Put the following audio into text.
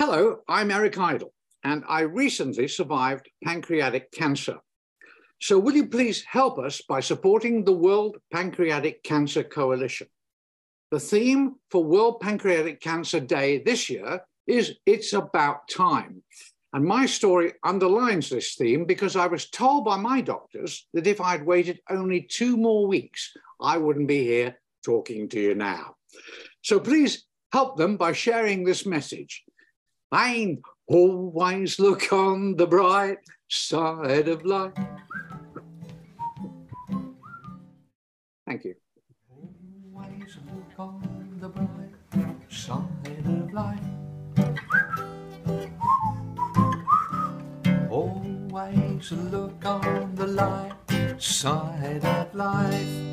Hello, I'm Eric Idle, and I recently survived pancreatic cancer. So will you please help us by supporting the World Pancreatic Cancer Coalition? The theme for World Pancreatic Cancer Day this year is It's About Time. And my story underlines this theme because I was told by my doctors that if I'd waited only 2 more weeks, I wouldn't be here talking to you now. So please help them by sharing this message. And always look on the bright side of life. Thank you. Always look on the bright side of life. Always look on the light side of life.